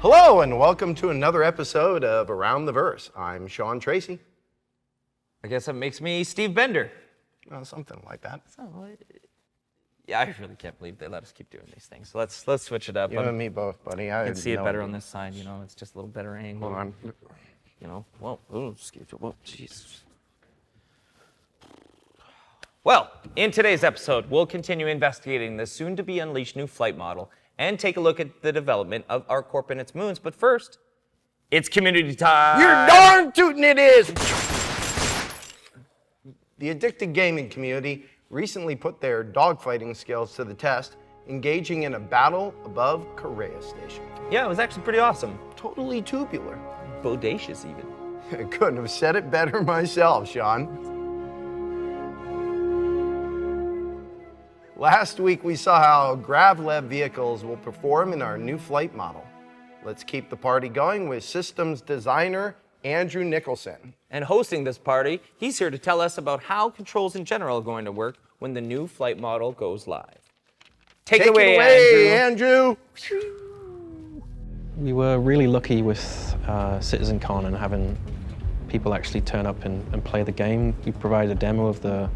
Hello and welcome to another episode of Around the Verse. I'm Sean Tracy. I guess that makes me Steve Bender. Something like that. Yeah, I really can't believe they let us keep doing these things. So let's switch it up. You and me both, buddy. I can see it better on this side, it's just a little better angle. Hold on. Whoa, jeez. Well, in today's episode, we'll continue investigating the soon-to-be unleashed new flight model and take a look at the development of Arccorp and its moons. But first, it's community time. You're darn tootin' it is! The Addicted Gaming community recently put their dogfighting skills to the test, engaging in a battle above Cryo Station. Yeah, it was actually pretty awesome. Totally tubular. Bodacious, even. I couldn't have said it better myself, Sean. Last week, we saw how Gravlev vehicles will perform in our new flight model. Let's keep the party going with systems designer Andrew Nicholson. And hosting this party, he's here to tell us about how controls in general are going to work when the new flight model goes live. Take it away, Andrew. We were really lucky with CitizenCon and having people actually turn up and play the game. We provided a demo of the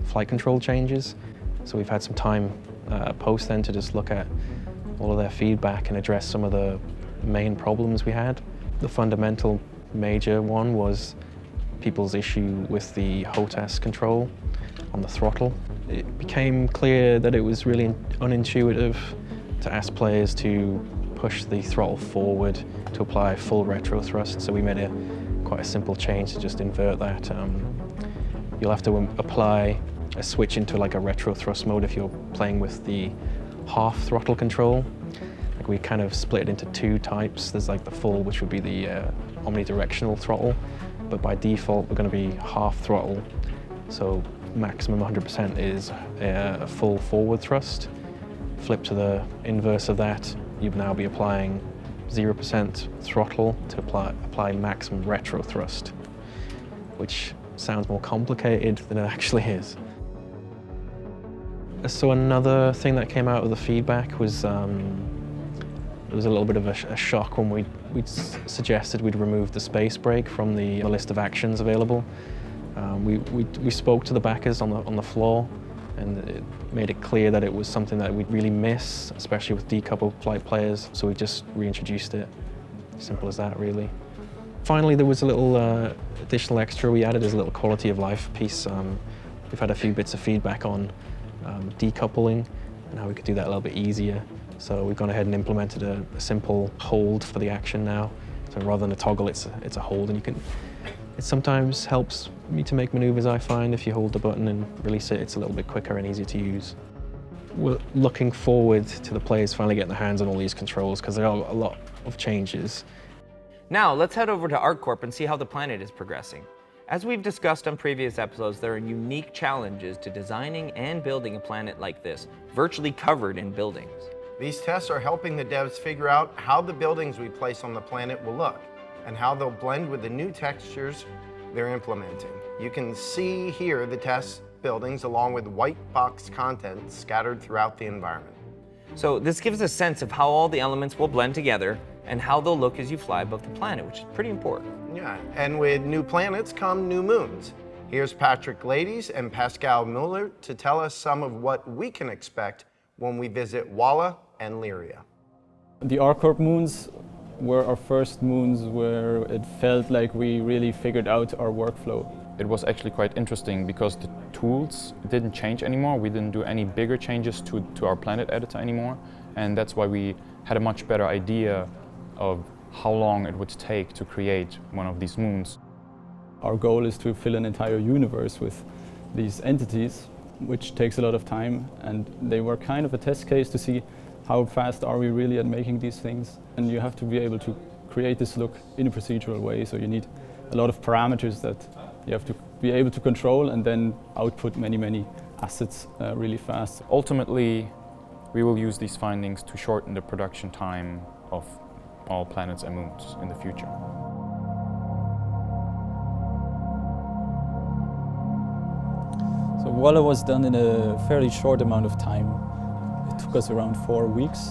flight control changes. So we've had some time post then to just look at all of their feedback and address some of the main problems we had. The fundamental major one was people's issue with the HOTAS control on the throttle. It became clear that it was really unintuitive to ask players to push the throttle forward to apply full retro thrust. So we made quite a simple change to just invert that. You'll have to apply a switch into like a retro thrust mode if you're playing with the half throttle control. Like we kind of split it into two types. There's like the full, which would be the omnidirectional throttle, but by default we're going to be half throttle. So maximum 100% is a full forward thrust. Flip to the inverse of that, you'd now be applying 0% throttle to apply maximum retro thrust, which sounds more complicated than it actually is. So another thing that came out of the feedback was it was a little bit of a shock when we suggested we'd remove the space brake from the list of actions available. We spoke to the backers on the floor, and it made it clear that it was something that we'd really miss, especially with decoupled flight players. So we just reintroduced it. Simple as that, really. Finally, there was a little additional extra we added as a little quality of life piece. We've had a few bits of feedback on decoupling and how we could do that a little bit easier. So we've gone ahead and implemented a simple hold for the action now. So rather than a toggle, it's a hold, and it sometimes helps me to make maneuvers, I find. If you hold the button and release it, it's a little bit quicker and easier to use. We're looking forward to the players finally getting their hands on all these controls because there are a lot of changes. Now, let's head over to Arccorp and see how the planet is progressing. As we've discussed on previous episodes, there are unique challenges to designing and building a planet like this, virtually covered in buildings. These tests are helping the devs figure out how the buildings we place on the planet will look and how they'll blend with the new textures they're implementing. You can see here the test buildings along with white box content scattered throughout the environment. So this gives a sense of how all the elements will blend together and how they'll look as you fly above the planet, which is pretty important. Yeah, and with new planets come new moons. Here's Patrick Gladius and Pascal Muller to tell us some of what we can expect when we visit Walla and Lyria. The Arccorp Moons were our first moons where it felt like we really figured out our workflow. It was actually quite interesting because the tools didn't change anymore. We didn't do any bigger changes to our planet editor anymore, and that's why we had a much better idea of how long it would take to create one of these moons. Our goal is to fill an entire universe with these entities, which takes a lot of time, and they were kind of a test case to see how fast are we really at making these things. And you have to be able to create this look in a procedural way, so you need a lot of parameters that you have to be able to control and then output many assets really fast. Ultimately, we will use these findings to shorten the production time of all planets and moons in the future. So Walla was done in a fairly short amount of time. It took us around 4 weeks.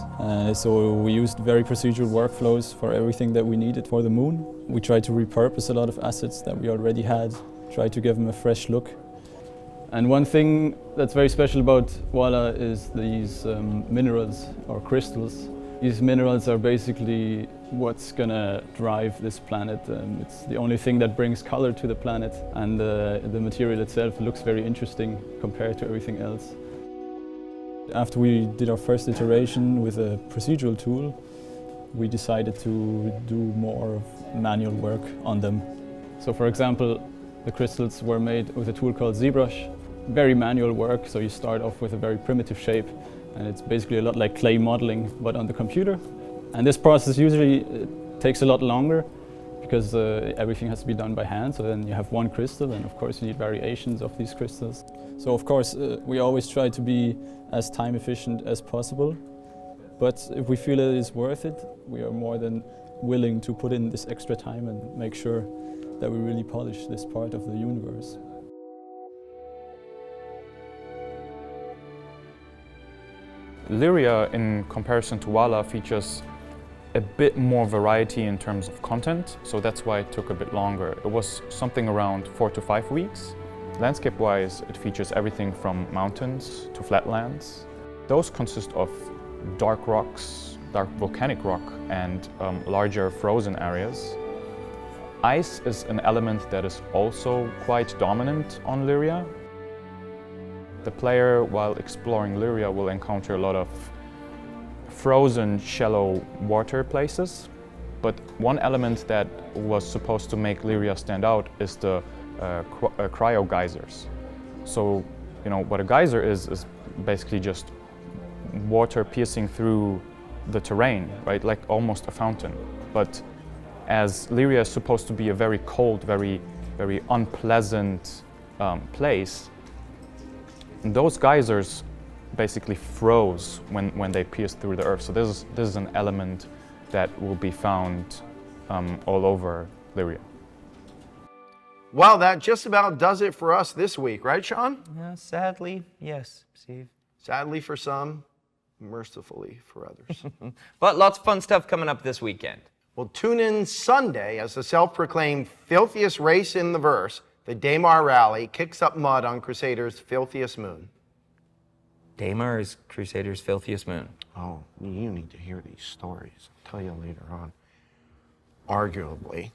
So we used very procedural workflows for everything that we needed for the moon. We tried to repurpose a lot of assets that we already had, tried to give them a fresh look. And one thing that's very special about Voila is these minerals or crystals. These minerals are basically what's gonna drive this planet. It's the only thing that brings color to the planet, and the material itself looks very interesting compared to everything else. After we did our first iteration with a procedural tool, we decided to do more of manual work on them. So for example, the crystals were made with a tool called ZBrush. Very manual work, so you start off with a very primitive shape, and it's basically a lot like clay modeling, but on the computer. And this process usually takes a lot longer because everything has to be done by hand, so then you have one crystal, and of course you need variations of these crystals. So of course we always try to be as time efficient as possible, but if we feel it is worth it, we are more than willing to put in this extra time and make sure that we really polish this part of the universe. Lyria, in comparison to Voila, features a bit more variety in terms of content, so that's why it took a bit longer. It was something around 4 to 5 weeks. Landscape-wise, it features everything from mountains to flatlands. Those consist of dark rocks, dark volcanic rock, and larger frozen areas. Ice is an element that is also quite dominant on Lyria. The player, while exploring Lyria, will encounter a lot of frozen, shallow water places. But one element that was supposed to make Lyria stand out is the Cryo Geysers. So, you know, what a geyser is basically just water piercing through the terrain, right? Like almost a fountain. But as Lyria is supposed to be a very cold, very unpleasant place, those geysers basically froze when they pierced through the earth. So this is an element that will be found all over Lyria. Well, that just about does it for us this week, right, Sean? Yeah, sadly, yes, Steve. Sadly for some, mercifully for others. But lots of fun stuff coming up this weekend. Well, tune in Sunday as the self-proclaimed filthiest race in the verse, the Daymar Rally, kicks up mud on Crusader's filthiest moon. Daymar is Crusader's filthiest moon. Oh, you need to hear these stories. I'll tell you later on. Arguably.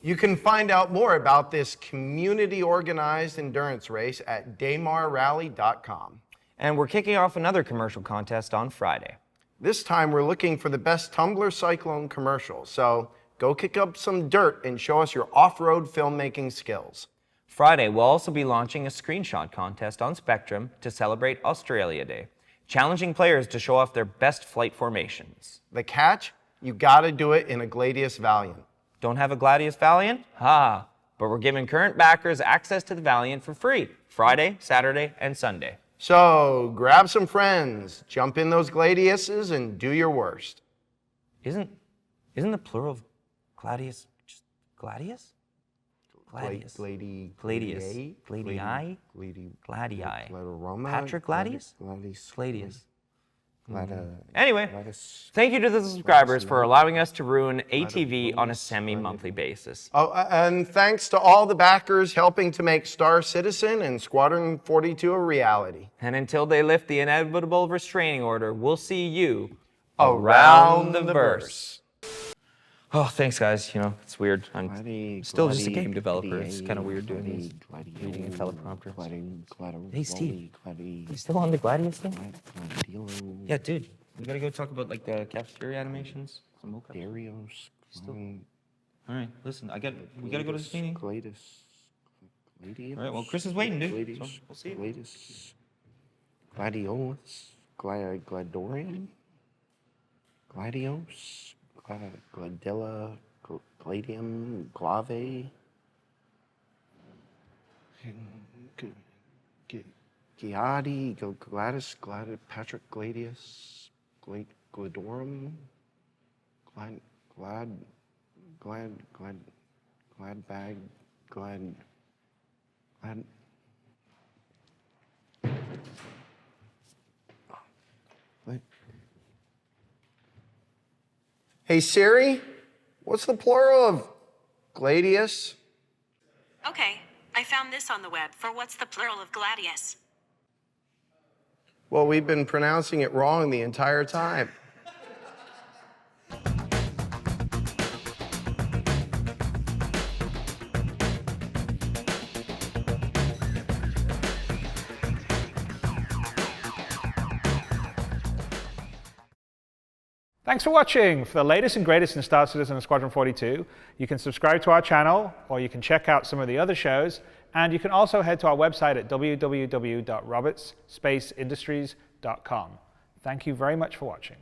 You can find out more about this community-organized endurance race at daymarrally.com. And we're kicking off another commercial contest on Friday. This time we're looking for the best Tumbler Cyclone commercial, so go kick up some dirt and show us your off-road filmmaking skills. Friday, we'll also be launching a screenshot contest on Spectrum to celebrate Australia Day, challenging players to show off their best flight formations. The catch? You gotta do it in a Gladius Valiant. Don't have a Gladius Valiant? Ha! But we're giving current backers access to the Valiant for free, Friday, Saturday, and Sunday. So grab some friends, jump in those Gladiuses, and do your worst. Isn't the plural of Gladius just Gladius? Gladius. Gladius. Gladii? Gladii. Gladiroma. Patrick Gladius? Gladius. Anyway, thank you to the subscribers for allowing us to ruin ATV on a semi-monthly basis. Oh, and thanks to all the backers helping to make Star Citizen and Squadron 42 a reality. And until they lift the inevitable restraining order, we'll see you Around the verse. Oh, thanks, guys. You know, it's weird. I'm still just a game developer. It's kind of weird doing this, reading a teleprompter. Hey, Steve, you still on the Gladius thing? Yeah, dude. We gotta go talk about like the cafeteria animations. Some mocap. Darius. Still. All right, listen. We gotta go to this meeting. Gladius. All right. Well, Chris is waiting, dude. So we'll see you. Gladiolus. Gladorian. Gladios. Gladilla, Gladium, Glave, Giadi, Gladys, Patrick Gladius, Gladorum, Gladbag, Glad. Hey Siri, what's the plural of Gladius? Okay, I found this on the web for what's the plural of Gladius. Well, we've been pronouncing it wrong the entire time. Thanks for watching. For the latest and greatest in Star Citizen and Squadron 42, you can subscribe to our channel, or you can check out some of the other shows, and you can also head to our website at www.robertsspaceindustries.com. Thank you very much for watching.